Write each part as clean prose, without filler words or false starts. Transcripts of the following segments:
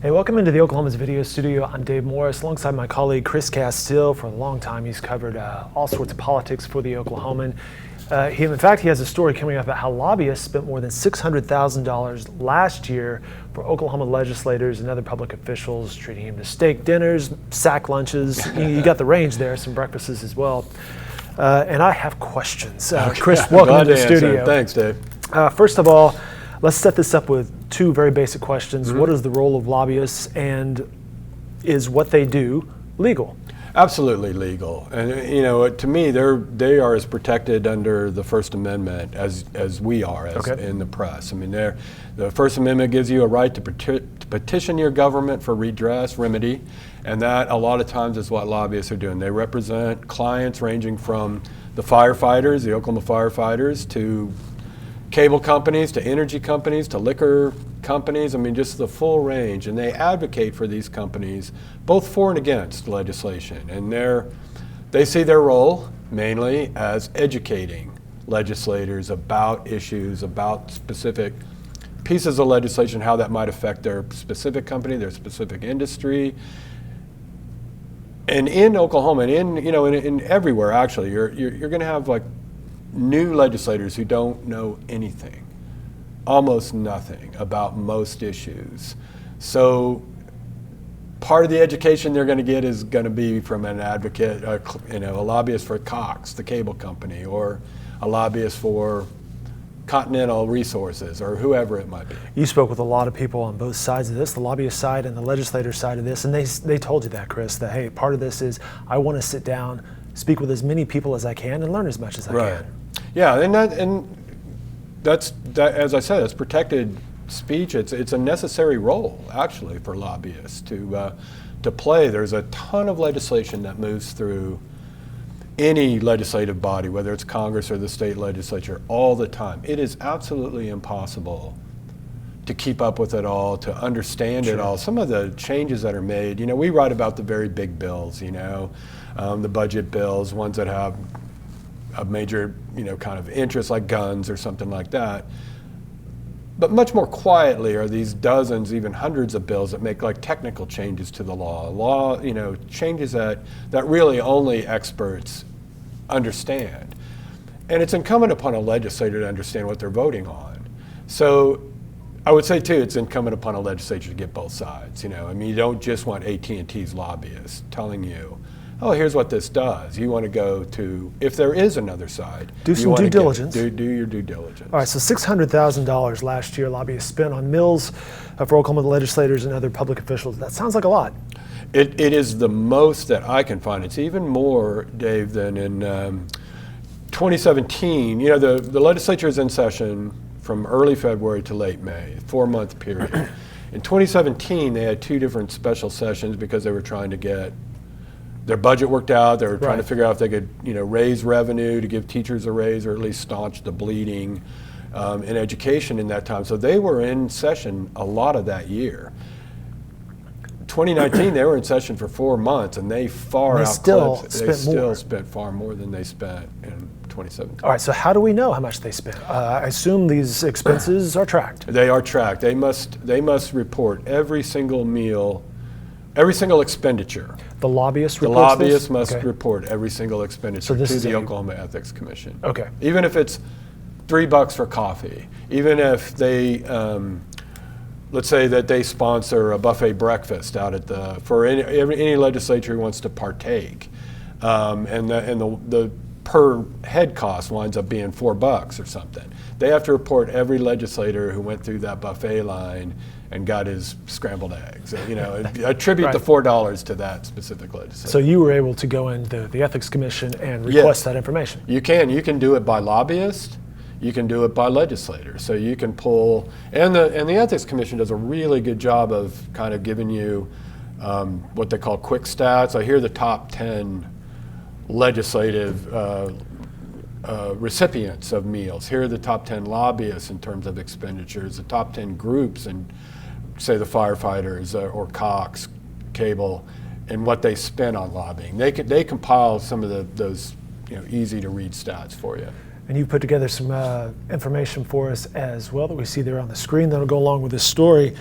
Hey, welcome into the Oklahoma's video studio. I'm Dave Morris, alongside my colleague Chris Castile. For a long time, he's covered all sorts of politics for the Oklahoman. In fact, he has a story coming up about how lobbyists spent more than $600,000 last year for Oklahoma legislators and other public officials, treating him to steak dinners, sack lunches. You got the range there, some breakfasts as well. And I have questions. Chris, welcome to the studio. Thanks, Dave. First of all, let's set this up with two very basic questions. Mm-hmm. What is the role of lobbyists, and is what they do legal? Absolutely legal. And you know, to me, they are as protected under the First Amendment as we are in the press. I mean, the First Amendment gives you a right to petition your government for redress, remedy, and that a lot of times is what lobbyists are doing. They represent clients ranging from the firefighters, the Oklahoma firefighters, to cable companies, to energy companies, to liquor companies. I mean, just the full range. And they advocate for these companies, both for and against legislation. And they see their role mainly as educating legislators about issues, about specific pieces of legislation, how that might affect their specific company, their specific industry. And in Oklahoma, and in everywhere actually, you're going to have like new legislators who don't know anything, almost nothing about most issues. So part of the education they're going to get is going to be from an advocate, a lobbyist for Cox, the cable company, or a lobbyist for Continental Resources, or whoever it might be. You spoke with a lot of people on both sides of this, the lobbyist side and the legislator side of this, and they told you that, Chris, that hey, part of this is I want to sit down, speak with as many people as I can, and learn as much as I can. Yeah, and that's as I said, it's protected speech. It's a necessary role actually for lobbyists to play. There's a ton of legislation that moves through any legislative body, whether it's Congress or the state legislature, all the time. It is absolutely impossible to keep up with it all, to understand it all. Some of the changes that are made, we write about the very big bills, the budget bills, ones that have a major, kind of interest like guns or something like that. But much more quietly are these dozens, even hundreds of bills that make like technical changes to the law, changes that really only experts understand. And it's incumbent upon a legislator to understand what they're voting on. So I would say too, it's incumbent upon a legislature to get both sides. You don't just want AT&T's lobbyists telling you, oh, here's what this does. You want to go to, if there is another side, do some due diligence. Do your due diligence. All right, so $600,000 last year lobbyists spent on mills for Oklahoma legislators and other public officials. That sounds like a lot. It is the most that I can find. It's even more, Dave, than in 2017. The legislature is in session from early February to late May, 4-month period. In 2017, they had 2 different special sessions because they were trying to get their budget worked out. They were trying to figure out if they could, raise revenue to give teachers a raise, or at least staunch the bleeding in education in that time. So they were in session a lot of that year. 2019, they were in session for 4 months, and they still spent far more than they spent in 2017. All right, so how do we know how much they spent? I assume these expenses are tracked. They are tracked. They must report every single meal, every single expenditure. The lobbyist reports The lobbyist this? must report every single expenditure to the Oklahoma Ethics Commission. Okay. Even if it's $3 for coffee, even if they, let's say that they sponsor a buffet breakfast out at for any legislature who wants to partake, and the per head cost winds up being $4 or something. They have to report every legislator who went through that buffet line and got his scrambled eggs. Attribute the $4 to that specific legislature. So you were able to go into the Ethics Commission and request that information? You can do it by lobbyist. You can do it by legislator. So you can pull, and the Ethics Commission does a really good job of kind of giving you what they call quick stats. I hear the top 10 legislative recipients of meals. Here are the top 10 lobbyists in terms of expenditures, the top 10 groups, and say the firefighters or Cox, cable, and what they spent on lobbying. They compile some of those easy to read stats for you. And you put together some information for us as well that we see there on the screen that'll go along with this story.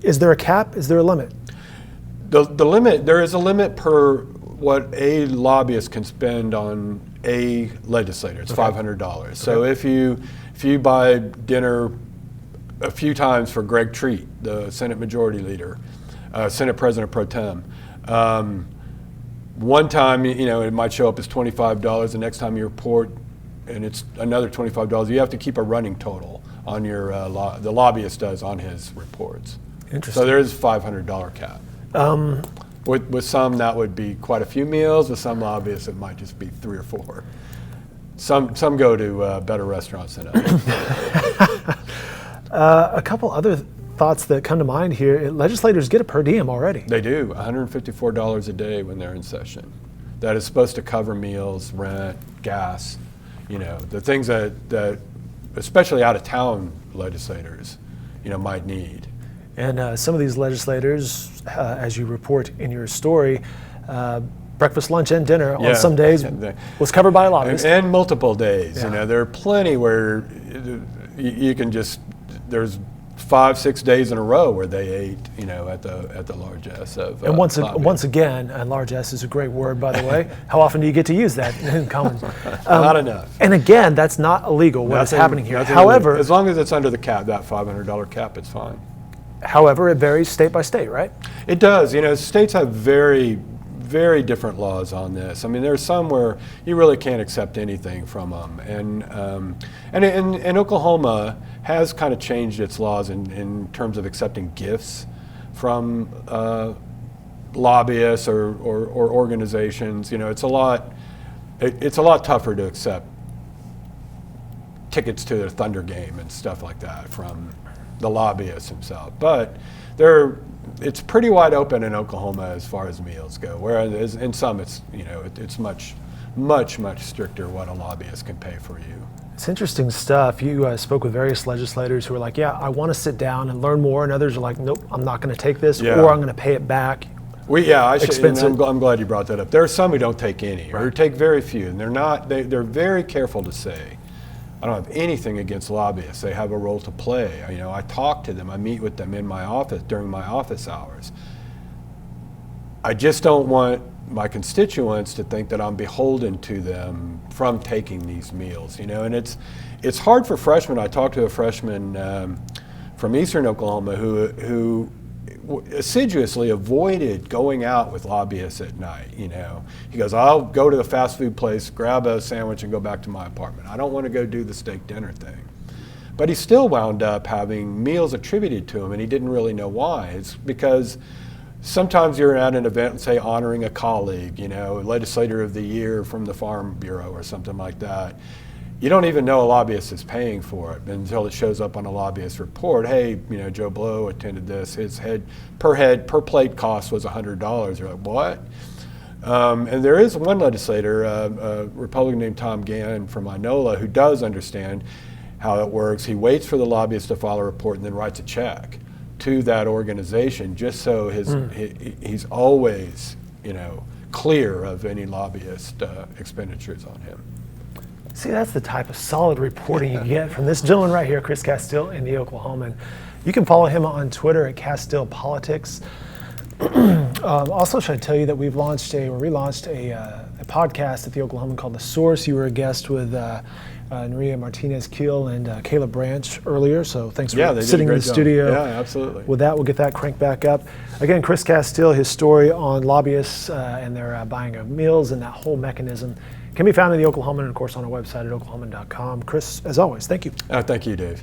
Is there a cap? Is there a limit? The limit, there is a limit per what a lobbyist can spend on a legislator. It's $500. Okay. So if you buy dinner a few times for Greg Treat, the Senate Majority Leader, Senate President Pro Tem, one time, it might show up as $25. The next time you report, and it's another $25. You have to keep a running total on your the lobbyist does on his reports. Interesting. So there is a $500 cap. With some, that would be quite a few meals. With some lobbyists, it might just be 3 or 4. Some go to better restaurants than others. A couple other thoughts that come to mind here. Legislators get a per diem already. They do, $154 a day when they're in session. That is supposed to cover meals, rent, gas, the things that especially out-of-town legislators, might need. And some of these legislators, as you report in your story, breakfast, lunch, and dinner on some days was covered by a lobbyist. And multiple days. Yeah. There are plenty where you can just, there's 5-6 days in a row where they ate, at the largesse of. And once again, and largesse is a great word, by the way. How often do you get to use that in common? Not enough. And again, that's not illegal. What's happening here? However, as long as it's under the cap, that $500 cap, it's fine. However, it varies state by state, right? It does. States have very, very different laws on this. I mean, there's some where you really can't accept anything from them, and Oklahoma has kind of changed its laws in terms of accepting gifts from lobbyists or organizations. It's a lot tougher to accept tickets to the Thunder game and stuff like that from the lobbyist himself, but it's pretty wide open in Oklahoma as far as meals go. Whereas in some, it's much stricter what a lobbyist can pay for you. It's interesting stuff. You spoke with various legislators who were like, "Yeah, I want to sit down and learn more," and others are like, "Nope, I'm not going to take this, or I'm going to pay it back." I'm glad you brought that up. There are some who don't take any, or who take very few, and they're very careful to say, I don't have anything against lobbyists. They have a role to play. I talk to them. I meet with them in my office during my office hours. I just don't want my constituents to think that I'm beholden to them from taking these meals. And it's hard for freshmen. I talked to a freshman from Eastern Oklahoma who assiduously avoided going out with lobbyists at night. He goes, I'll go to the fast food place, grab a sandwich, and go back to my apartment. I don't want to go do the steak dinner thing. But he still wound up having meals attributed to him, and he didn't really know why. It's because sometimes you're at an event, say honoring a colleague, legislator of the year from the Farm Bureau or something like that. You don't even know a lobbyist is paying for it until it shows up on a lobbyist report. Hey, Joe Blow attended this. His per plate cost was $100. You're like, what? And there is one legislator, a Republican named Tom Gann from Inola, who does understand how it works. He waits for the lobbyist to file a report and then writes a check to that organization, just so he's always, clear of any lobbyist expenditures on him. See, that's the type of solid reporting you get from this gentleman right here, Chris Castile in the Oklahoman. You can follow him on Twitter at Castile Politics. Also, should I tell you that we've relaunched a podcast at the Oklahoman called The Source. You were a guest with Maria Martinez-Keel and Caleb Branch earlier, so thanks for sitting in the studio. Yeah, absolutely. With that, we'll get that cranked back up. Again, Chris Castile, his story on lobbyists and their buying of meals and that whole mechanism can be found in the Oklahoman and, of course, on our website at oklahoman.com. Chris, as always, thank you. Thank you, Dave.